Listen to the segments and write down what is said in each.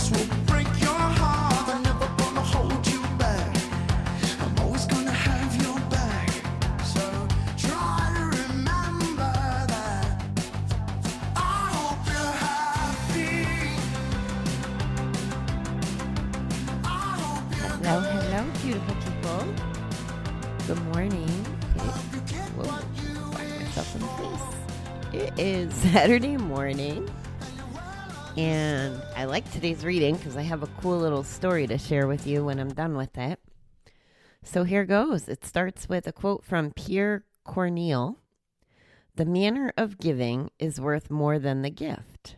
this will break your heart. I'm never gonna hold you back. I'm always gonna have your back. So try to remember that. I hope you're happy. I hope you're Hello, hello, beautiful people. Good morning. Whoa, whack myself in the face. It is Saturday morning, and I like today's reading because I have a cool little story to share with you when I'm done with it. So here goes. It starts with a quote from Pierre Corneille. The manner of giving is worth more than the gift.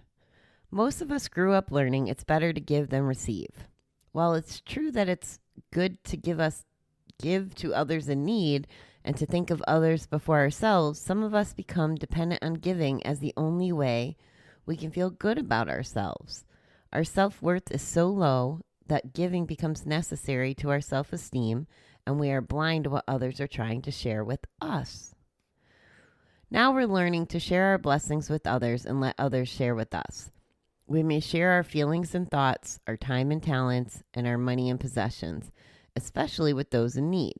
Most of us grew up learning it's better to give than receive. While it's true that it's good to give to others in need and to think of others before ourselves, some of us become dependent on giving as the only way we can feel good about ourselves. Our self-worth is so low that giving becomes necessary to our self-esteem, and we are blind to what others are trying to share with us. Now we're learning to share our blessings with others and let others share with us. We may share our feelings and thoughts, our time and talents, and our money and possessions, especially with those in need.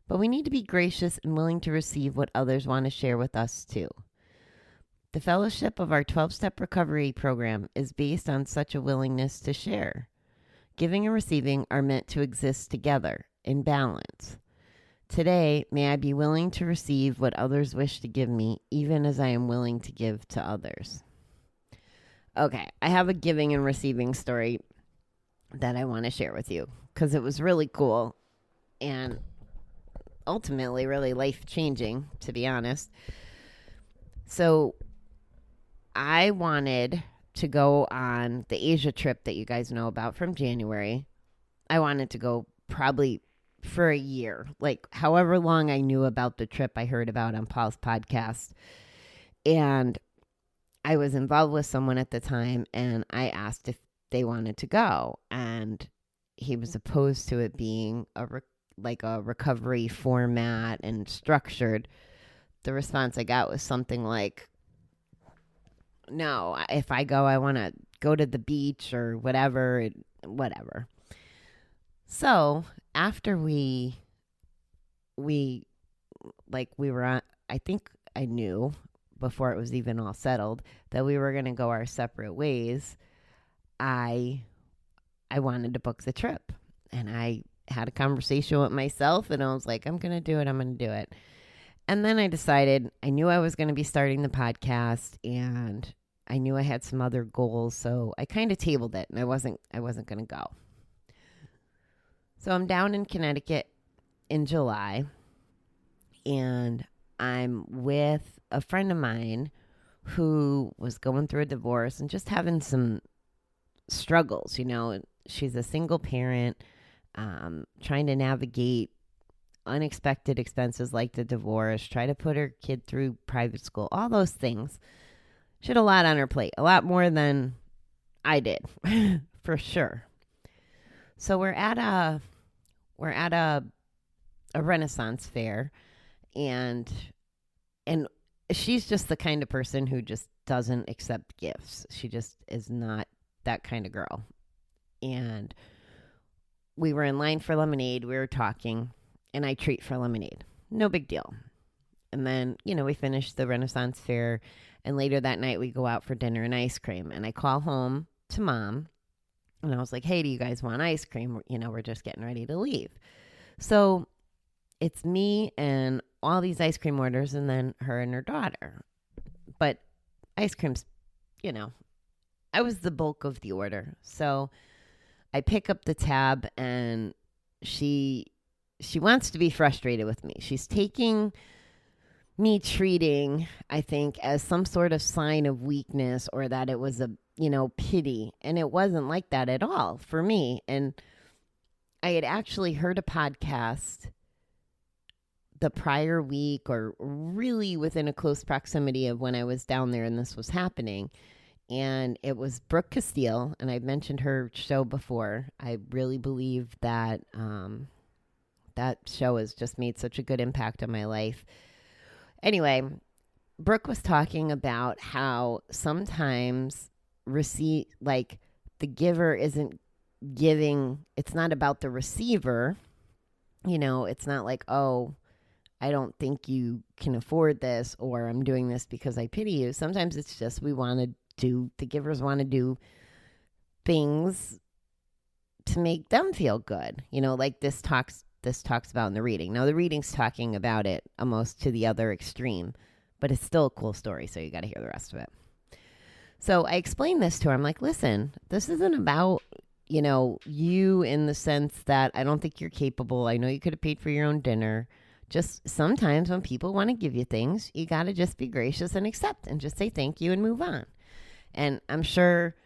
But we need to be gracious and willing to receive what others want to share with us too. The fellowship of our 12-step recovery program is based on such a willingness to share. Giving and receiving are meant to exist together in balance. Today, may I be willing to receive what others wish to give me, even as I am willing to give to others. Okay, I have a giving and receiving story that I want to share with you because it was really cool and ultimately really life-changing, to be honest. So I wanted to go on the Asia trip that you guys know about from January. I wanted to go probably for a year, like however long I knew about the trip I heard about on Paul's podcast. And I was involved with someone at the time, and I asked if they wanted to go, and he was opposed to it being a recovery format and structured. The response I got was something like, no, if I go, I want to go to the beach or whatever. So after we were on, I think I knew before it was even all settled that we were going to go our separate ways. I wanted to book the trip, and I had a conversation with myself, and I was like, I'm going to do it. And then I decided, I knew I was going to be starting the podcast, and I knew I had some other goals, so I kind of tabled it, and I wasn't going to go. So I'm down in Connecticut in July, and I'm with a friend of mine who was going through a divorce and just having some struggles. You know, she's a single parent, trying to navigate unexpected expenses like the divorce, try to put her kid through private school, all those things. She had a lot on her plate, a lot more than I did, for sure. So we're at a Renaissance fair, and she's just the kind of person who just doesn't accept gifts. She just is not that kind of girl. And we were in line for lemonade. We were talking, and I treat for lemonade. No big deal. And then, we finished the Renaissance fair, and later that night we go out for dinner and ice cream. And I call home to Mom, and I was like, hey, do you guys want ice cream? We're just getting ready to leave. So it's me and all these ice cream orders, and then her and her daughter. But ice cream's, I was the bulk of the order. So I pick up the tab, and she wants to be frustrated with me. She's taking me treating, I think, as some sort of sign of weakness, or that it was a, pity. And it wasn't like that at all for me. And I had actually heard a podcast the prior week, or really within a close proximity of when I was down there and this was happening. And it was Brooke Castile, and I've mentioned her show before. I really believe that that show has just made such a good impact on my life. Anyway, Brooke was talking about how sometimes the giver isn't giving, it's not about the receiver. It's not like, oh, I don't think you can afford this, or I'm doing this because I pity you. Sometimes it's just the givers want to do things to make them feel good. Like this talks about in the reading. Now the reading's talking about it almost to the other extreme, but it's still a cool story, so you got to hear the rest of it. So I explained this to her. I'm like, listen, this isn't about, you in the sense that I don't think you're capable. I know you could have paid for your own dinner. Just sometimes when people want to give you things, you got to just be gracious and accept and just say thank you and move on. And I'm sure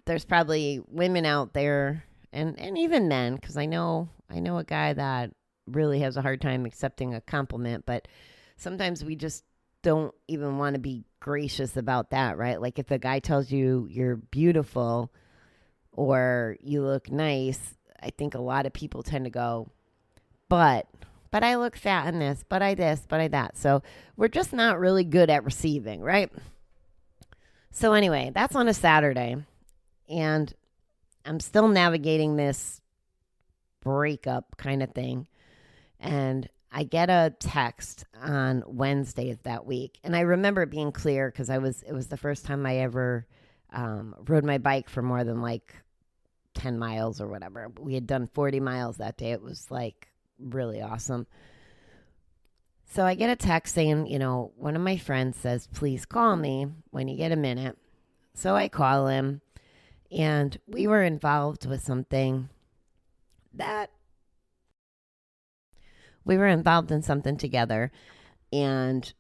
there's probably women out there and even men, because I know a guy that really has a hard time accepting a compliment, but sometimes we just don't even want to be gracious about that, right? Like if a guy tells you you're beautiful or you look nice, I think a lot of people tend to go, but I look fat in this, but I this, but I that. So we're just not really good at receiving, right? So anyway, that's on a Saturday, and I'm still navigating this breakup kind of thing. And I get a text on Wednesday of that week. And I remember it being clear because it was the first time I ever rode my bike for more than like 10 miles or whatever. We had done 40 miles that day. It was like really awesome. So I get a text saying, one of my friends says, please call me when you get a minute. So I call him, and we were involved with something we were involved in something together, and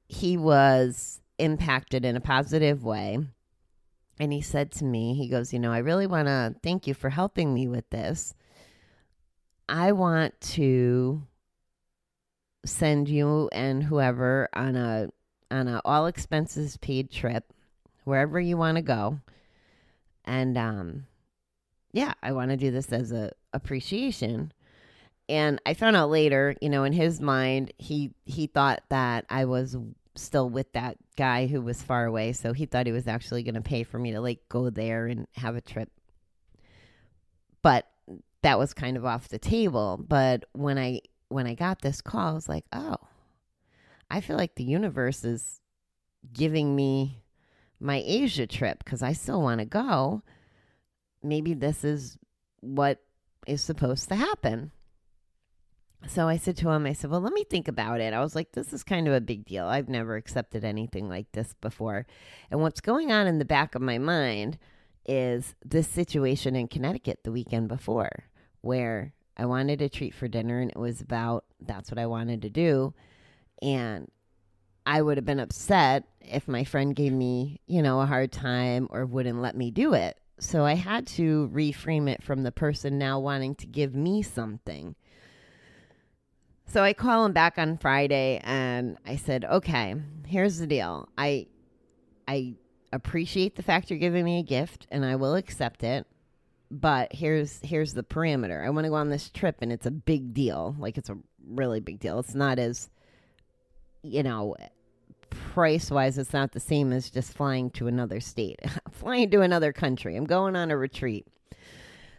he was impacted in a positive way. And he said to me, he goes, I really want to thank you for helping me with this. I want to send you and whoever on a all expenses paid trip wherever you want to go. And I want to do this as a appreciation. And I found out later, in his mind, he thought that I was still with that guy who was far away. So he thought he was actually going to pay for me to like go there and have a trip. But that was kind of off the table. But when I got this call, I was like, oh, I feel like the universe is giving me my Asia trip because I still want to go. Maybe this is what is supposed to happen. So I said to him, well, let me think about it. I was like, this is kind of a big deal. I've never accepted anything like this before. And what's going on in the back of my mind is this situation in Connecticut the weekend before, where I wanted a treat for dinner, and it was about, that's what I wanted to do. And I would have been upset if my friend gave me, a hard time or wouldn't let me do it. So I had to reframe it from the person now wanting to give me something. So I call him back on Friday, and I said, okay, here's the deal. I appreciate the fact you're giving me a gift, and I will accept it. But here's the parameter. I want to go on this trip, and it's a big deal. Like, it's a really big deal. It's not as, price-wise, it's not the same as just flying to another state. Flying to another country. I'm going on a retreat.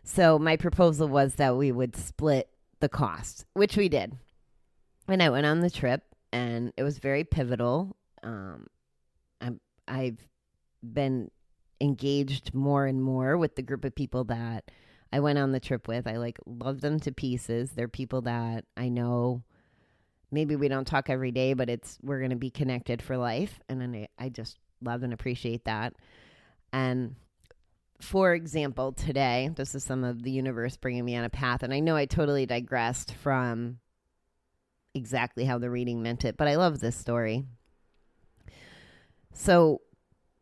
So my proposal was that we would split the cost, which we did. And I went on the trip, and it was very pivotal. I've been engaged more and more with the group of people that I went on the trip with. I love them to pieces. They're people that I know. Maybe we don't talk every day, but we're going to be connected for life. And then I just love and appreciate that. And for example, today, this is some of the universe bringing me on a path. And I know I totally digressed from exactly how the reading meant it, but I love this story. So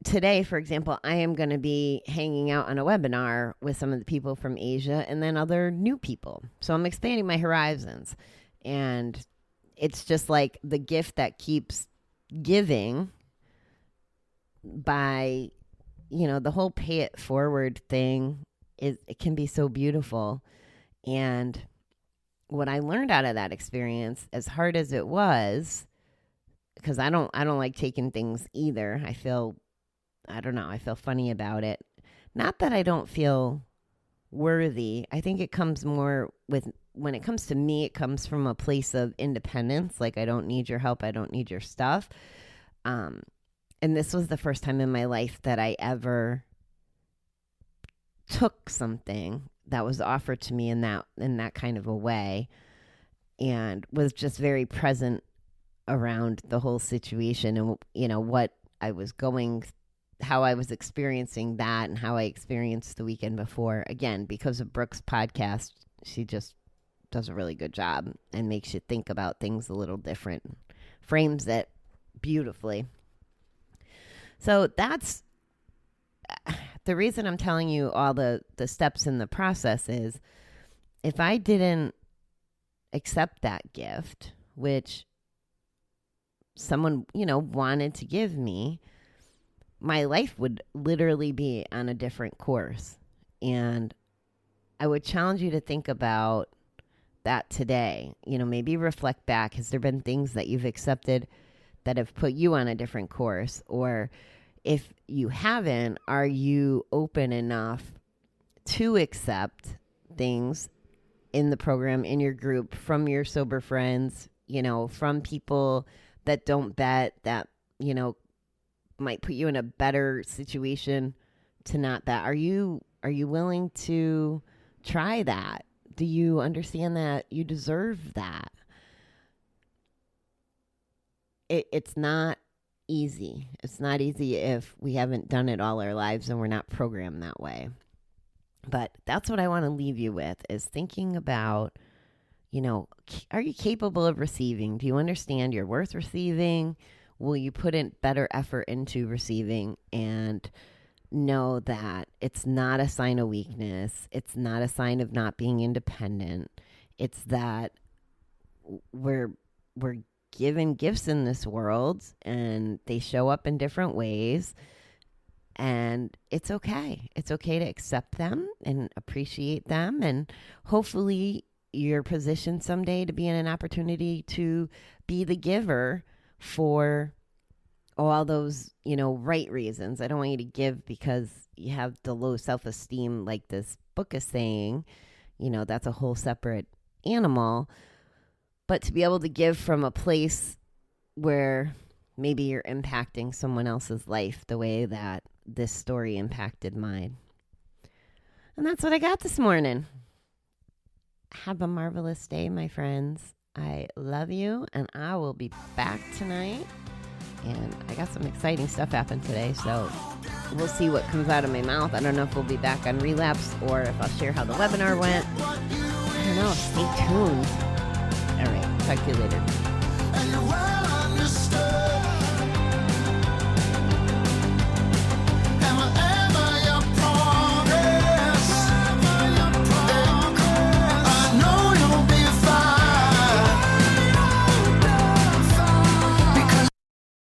today, for example, I am going to be hanging out on a webinar with some of the people from Asia and then other new people. So I'm expanding my horizons. And it's just like the gift that keeps giving by, the whole pay it forward thing it can be so beautiful. And what I learned out of that experience, as hard as it was, because I don't like taking things either. I feel funny about it. Not that I don't feel worthy. I think it comes more with, when it comes to me, it comes from a place of independence. Like, I don't need your help. I don't need your stuff. And this was the first time in my life that I ever took something that was offered to me in that kind of a way, and was just very present around the whole situation and, what I was how I was experiencing that and how I experienced the weekend before. Again, because of Brooke's podcast, she just does a really good job and makes you think about things a little different, frames it beautifully. So that's the reason I'm telling you all the steps in the process is, if I didn't accept that gift, which someone, wanted to give me, my life would literally be on a different course. And I would challenge you to think about that today. Maybe reflect back. Has there been things that you've accepted that have put you on a different course? Or if you haven't, are you open enough to accept things in the program, in your group, from your sober friends, from people that don't bet, that, might put you in a better situation to not bet? Are you willing to try that? Do you understand that you deserve that? It's not easy. It's not easy if we haven't done it all our lives and we're not programmed that way. But that's what I want to leave you with, is thinking about, are you capable of receiving? Do you understand you're worth receiving? Will you put in better effort into receiving, and know that it's not a sign of weakness? It's not a sign of not being independent. It's that we're given gifts in this world, and they show up in different ways. And it's okay. It's okay to accept them and appreciate them. And hopefully you're positioned someday to be in an opportunity to be the giver for all those, right reasons. I don't want you to give because you have the low self-esteem, like this book is saying. That's a whole separate animal. But to be able to give from a place where maybe you're impacting someone else's life the way that this story impacted mine. And that's what I got this morning. Have a marvelous day, my friends. I love you, and I will be back tonight. And I got some exciting stuff happened today, so we'll see what comes out of my mouth. I don't know if we'll be back on Relapse or if I'll share how the webinar went. I don't know. Stay tuned. All right. Talk to you later.